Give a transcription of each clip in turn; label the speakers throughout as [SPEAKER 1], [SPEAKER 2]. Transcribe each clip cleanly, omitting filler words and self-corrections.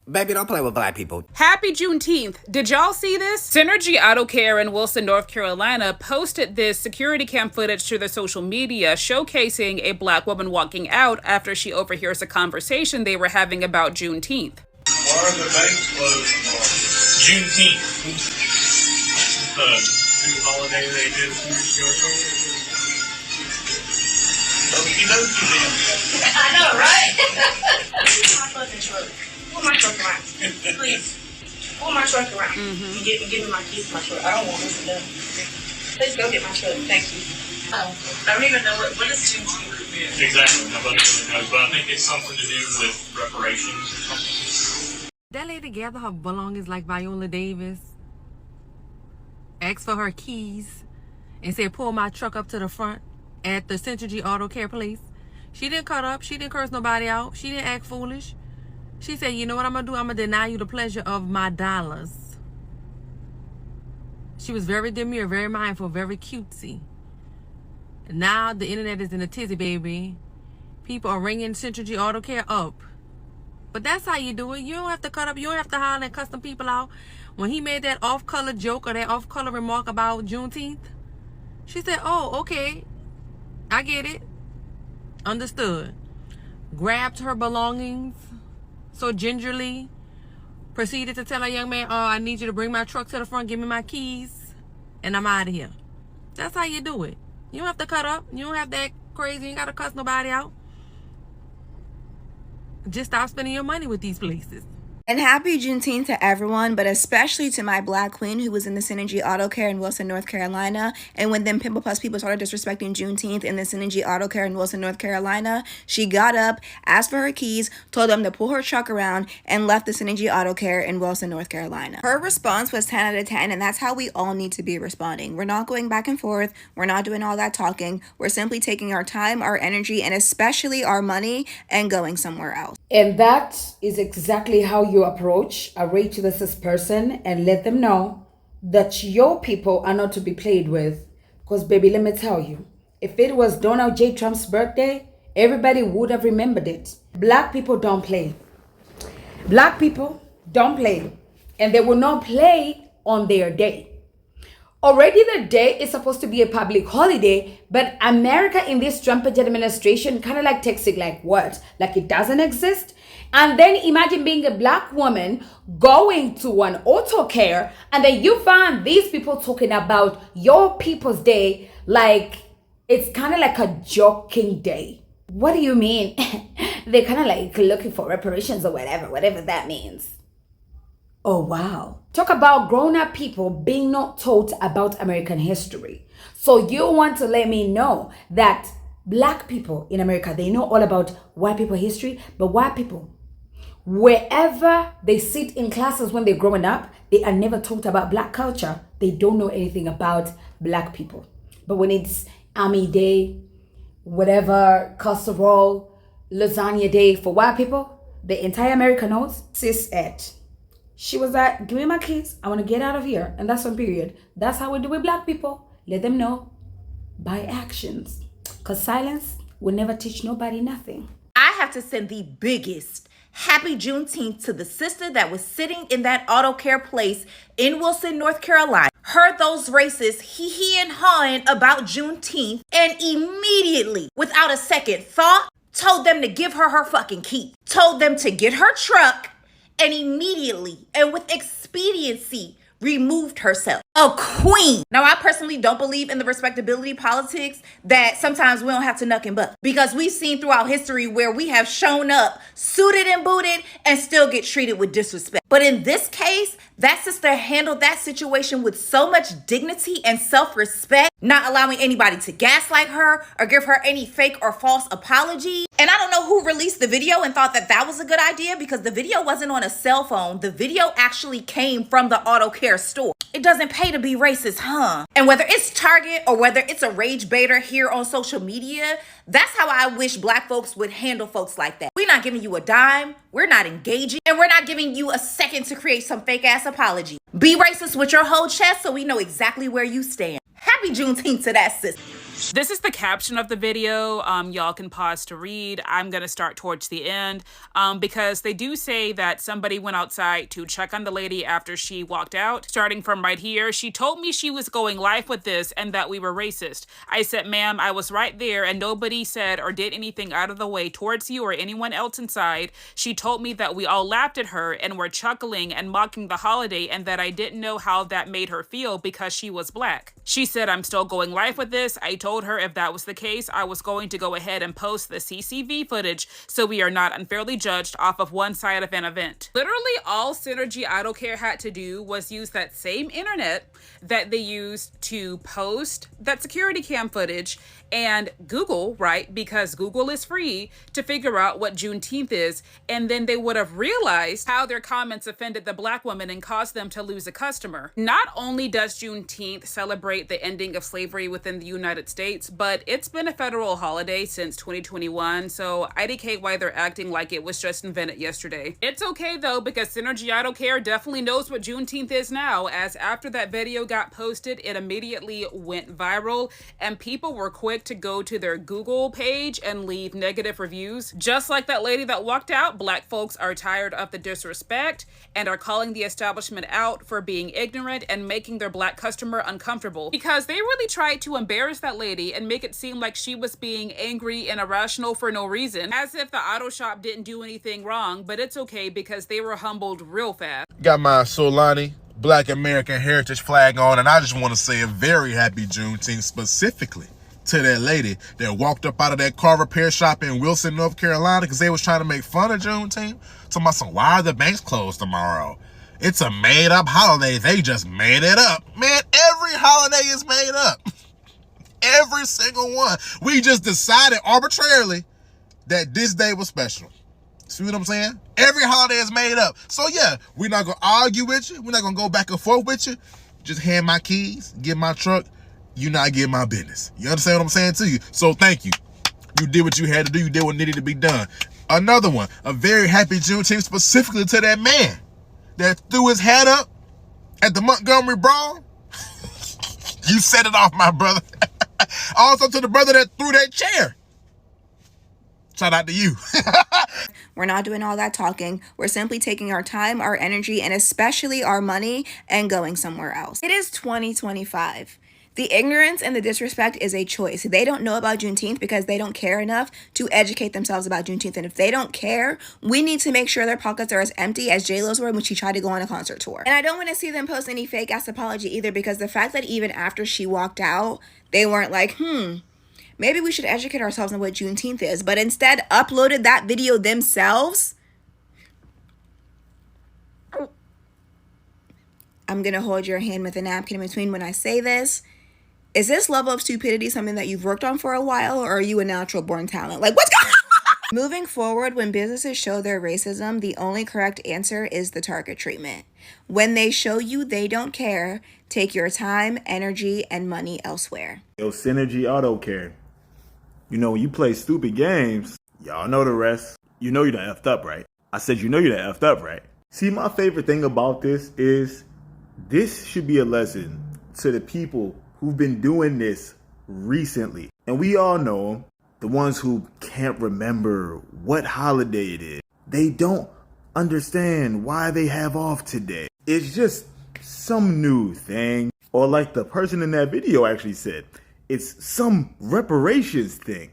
[SPEAKER 1] Baby, don't play with black people.
[SPEAKER 2] Happy Juneteenth. Did y'all see this? Synergy Auto Care in Wilson, North Carolina posted this security cam footage to their social media showcasing a black woman walking out after she overhears a conversation they were having about Juneteenth.
[SPEAKER 3] Why are the banks closed tomorrow? Juneteenth. The new holiday they did a few years ago. Oh, you know you did.
[SPEAKER 4] I know, right? My fucking truck. Pull my truck around, please. Pull my truck around and give me my keys to my truck. I don't want this done. Please go get my truck. Thank you. I don't even know what is Juneteenth.
[SPEAKER 3] Exactly. Nobody really knows, but I think it's something to do with reparations or something.
[SPEAKER 5] That lady gathered her belongings like Viola Davis, asked for her keys, and said, pull my truck up to the front at the Synergy Auto Care place. She didn't cut up. She didn't curse nobody out. She didn't act foolish. She said, you know what I'm going to do? I'm going to deny you the pleasure of my dollars. She was very demure, very mindful, very cutesy. Now the internet is in a tizzy, baby. People are ringing Synergy Auto Care up. But that's how you do it. You don't have to cut up. You don't have to holler and cuss them people out. When he made that off-color joke or that off-color remark about Juneteenth, she said, oh, okay. I get it. Understood. Grabbed her belongings so gingerly, proceeded to tell a young man, oh, I need you to bring my truck to the front, give me my keys, and I'm out of here. That's how you do it. You don't have to cut up. You don't have to act crazy. You ain't got to cuss nobody out. Just stop spending your money with these places.
[SPEAKER 6] And happy Juneteenth to everyone, but especially to my black queen who was in the Synergy Auto Care in Wilson, North Carolina. And when them Pimple Plus people started disrespecting Juneteenth in the Synergy Auto Care in Wilson, North Carolina, she got up, asked for her keys, told them to pull her truck around, and left the Synergy Auto Care in Wilson, North Carolina. Her response was 10 out of 10, and that's how we all need to be responding. We're not going back and forth. We're not doing all that talking. We're simply taking our time, our energy, and especially our money and going somewhere else.
[SPEAKER 7] And that is exactly how you approach a racist person and let them know that your people are not to be played with. Because, baby, let me tell you, if it was Donald J. Trump's birthday, everybody would have remembered it. Black people don't play. Black people don't play. And they will not play on their day. Already the day is supposed to be a public holiday, but America in this Trump administration kind of like takes it like what? Like it doesn't exist? And then imagine being a black woman going to an auto care and then you find these people talking about your people's day like it's kind of like a joking day. What do you mean? They're kind of like looking for reparations or whatever that means. Oh, wow. Talk about grown-up people being not taught about American history. So you want to let me know that black people in America, they know all about white people history, but white people, wherever they sit in classes when they're growing up, they are never taught about black culture. They don't know anything about black people. But when it's Army Day, whatever, casserole, lasagna day for white people, the entire America knows sis Ed. She was like, give me my keys. I want to get out of here. And that's on period. That's how we do with black people. Let them know by actions. Because silence will never teach nobody nothing.
[SPEAKER 8] I have to send the biggest happy Juneteenth to the sister that was sitting in that auto care place in Wilson, North Carolina. Heard those racists hee and hawing about Juneteenth and immediately, without a second thought, told them to give her fucking key. Told them to get her truck and immediately and with expediency removed herself. A queen. Now, I personally don't believe in the respectability politics that sometimes we don't have to nuck and buck, because we've seen throughout history where we have shown up suited and booted and still get treated with disrespect. But in this case, that sister handled that situation with so much dignity and self-respect, not allowing anybody to gaslight her or give her any fake or false apology. And I don't know who released the video and thought that that was a good idea, because the video wasn't on a cell phone. The video actually came from the auto care store. It doesn't pay to be racist, huh? And whether it's Target or whether it's a rage baiter here on social media, that's how I wish black folks would handle folks like that. We're not giving you a dime, we're not engaging, and we're not giving you a second to create some fake ass apology. Be racist with your whole chest so we know exactly where you stand. Happy Juneteenth to that sister.
[SPEAKER 2] This is the caption of the video. Y'all can pause to read. I'm going to start towards the end because they do say that somebody went outside to check on the lady after she walked out. Starting from right here, she told me she was going live with this and that we were racist. I said, ma'am, I was right there and nobody said or did anything out of the way towards you or anyone else inside. She told me that we all laughed at her and were chuckling and mocking the holiday and that I didn't know how that made her feel because she was black. She said, I'm still going live with this. I told her if that was the case, I was going to go ahead and post the CCV footage so we are not unfairly judged off of one side of an event. Literally all Synergy Auto Care had to do was use that same internet that they used to post that security cam footage and Google, right? Because Google is free to figure out what Juneteenth is. And then they would have realized how their comments offended the black woman and caused them to lose a customer. Not only does Juneteenth celebrate the ending of slavery within the United States, but it's been a federal holiday since 2021. So IDK why they're acting like it was just invented yesterday. It's okay though, because Synergy Auto Care definitely knows what Juneteenth is now, as after that video got posted, it immediately went viral and people were quick to go to their Google page and leave negative reviews. Just like that lady that walked out, black folks are tired of the disrespect and are calling the establishment out for being ignorant and making their black customer uncomfortable, because they really tried to embarrass that lady and make it seem like she was being angry and irrational for no reason, as if the auto shop didn't do anything wrong. But it's okay because they were humbled real fast.
[SPEAKER 1] Got my Solani Black American Heritage flag on, and I just want to say a very happy Juneteenth specifically to that lady that walked up out of that car repair shop in Wilson, North Carolina, because they was trying to make fun of Juneteenth. Talking about some, why are the banks closed tomorrow? It's a made-up holiday. They just made it up. Man, every holiday is made up. Every single one. We just decided arbitrarily that this day was special. See what I'm saying? Every holiday is made up. So yeah, we're not going to argue with you. We're not going to go back and forth with you. Just hand my keys, get my truck. You not get my business. You understand what I'm saying to you? So thank you. You did what you had to do. You did what needed to be done. Another one, a very happy Juneteenth specifically to that man that threw his hat up at the Montgomery Brawl. You set it off, my brother. Also to the brother that threw that chair. Shout out to you.
[SPEAKER 6] We're not doing all that talking. We're simply taking our time, our energy, and especially our money and going somewhere else. It is 2025. The ignorance and the disrespect is a choice. They don't know about Juneteenth because they don't care enough to educate themselves about Juneteenth. And if they don't care, we need to make sure their pockets are as empty as J-Lo's were when she tried to go on a concert tour. And I don't want to see them post any fake ass apology either, because the fact that even after she walked out, they weren't like, maybe we should educate ourselves on what Juneteenth is, but instead uploaded that video themselves. I'm going to hold your hand with a napkin in between when I say this. Is this level of stupidity something that you've worked on for a while, or are you a natural born talent? Like, what's going on? Moving forward, when businesses show their racism, the only correct answer is the target treatment. When they show you they don't care, take your time, energy, and money elsewhere.
[SPEAKER 9] Yo, Synergy Auto Care. You know, when you play stupid games, y'all know the rest. You know you done effed up, right? I said you know you done effed up, right? See, my favorite thing about this is this should be a lesson to the people who've been doing this recently. And we all know them, the ones who can't remember what holiday it is. They don't understand why they have off today. It's just some new thing. Or like the person in that video actually said, it's some reparations thing.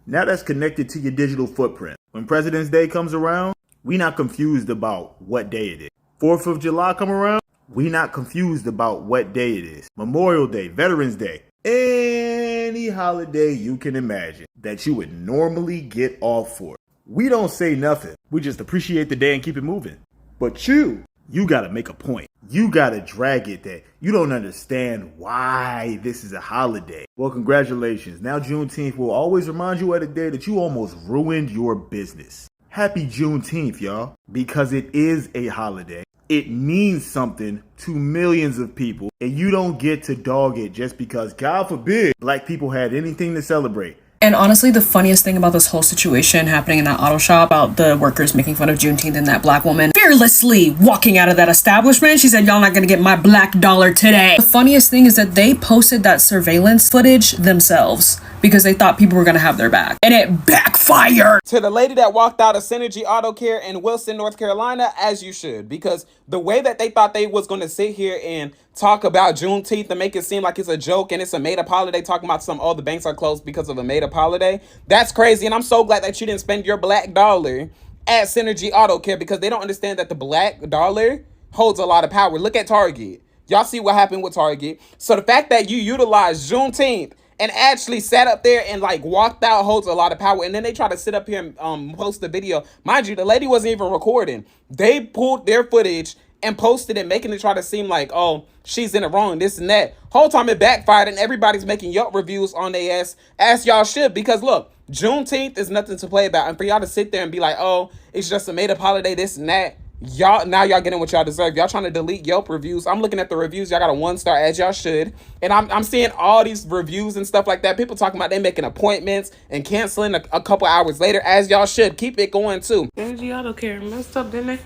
[SPEAKER 9] Now that's connected to your digital footprint. When President's Day comes around, we not confused about what day it is. 4th of July come around, we not confused about what day it is. Memorial Day, Veterans Day, any holiday you can imagine that you would normally get off for. We don't say nothing. We just appreciate the day and keep it moving. But you gotta make a point. You gotta drag it that you don't understand why this is a holiday. Well, congratulations. Now Juneteenth will always remind you of a day that you almost ruined your business. Happy Juneteenth, y'all. Because it is a holiday. It means something to millions of people, and you don't get to dog it just because, God forbid, black people had anything to celebrate.
[SPEAKER 10] And honestly, the funniest thing about this whole situation happening in that auto shop about the workers making fun of Juneteenth and that black woman fearlessly walking out of that establishment. She said, y'all not gonna get my black dollar today. The funniest thing is that they posted that surveillance footage themselves because they thought people were gonna have their back, and it backfired.
[SPEAKER 11] To the lady that walked out of Synergy Auto Care in Wilson, North Carolina, as you should, because the way that they thought they was going to sit here and talk about Juneteenth and make it seem like it's a joke and it's a made-up holiday, talking about the banks are closed because of a made-up holiday, that's crazy. And I'm so glad that you didn't spend your black dollar at Synergy Auto Care, because they don't understand that the black dollar holds a lot of power. Look at Target. Y'all see what happened with Target. So the fact that you utilized Juneteenth and actually sat up there and like walked out holds a lot of power. And then they try to sit up here and post the video. Mind you, the lady wasn't even recording. They pulled their footage and posted it, making it try to seem like, oh, she's in the wrong, this and that. Whole time it backfired, and everybody's making Yelp reviews on their ass, as y'all should, because look, Juneteenth is nothing to play about. And for y'all to sit there and be like, oh, it's just a made-up holiday, this and that, y'all getting what y'all deserve. Y'all trying to delete Yelp reviews. I'm looking at the reviews. Y'all got a 1-star, as y'all should. And I'm seeing all these reviews and stuff like that. People talking about they making appointments and canceling a couple hours later, as y'all should. Keep it going too.
[SPEAKER 12] Energy Auto Care messed up, didn't they?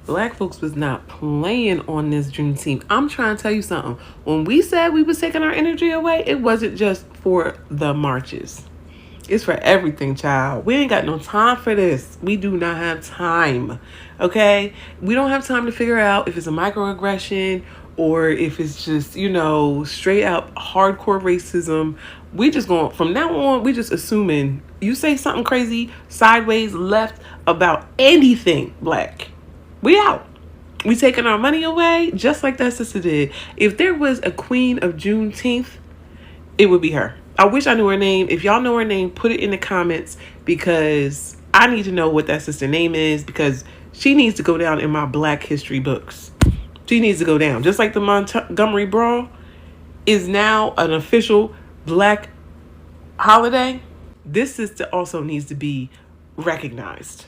[SPEAKER 12] Black folks was not playing on this Juneteenth. I'm trying to tell you something. When we said we was taking our energy away, it wasn't just for the marches. It's for everything, child. We ain't got no time for this. We do not have time, okay? We don't have time to figure out if it's a microaggression or if it's just, straight out hardcore racism. We just going, from now on, we just assuming you say something crazy, sideways, left about anything black, we out. We taking our money away just like that sister did. If there was a queen of Juneteenth, it would be her. I wish I knew her name. If y'all know her name, put it in the comments, because I need to know what that sister name is, because she needs to go down in my black history books. She needs to go down. Just like the Montgomery Brawl is now an official black holiday, this sister also needs to be recognized.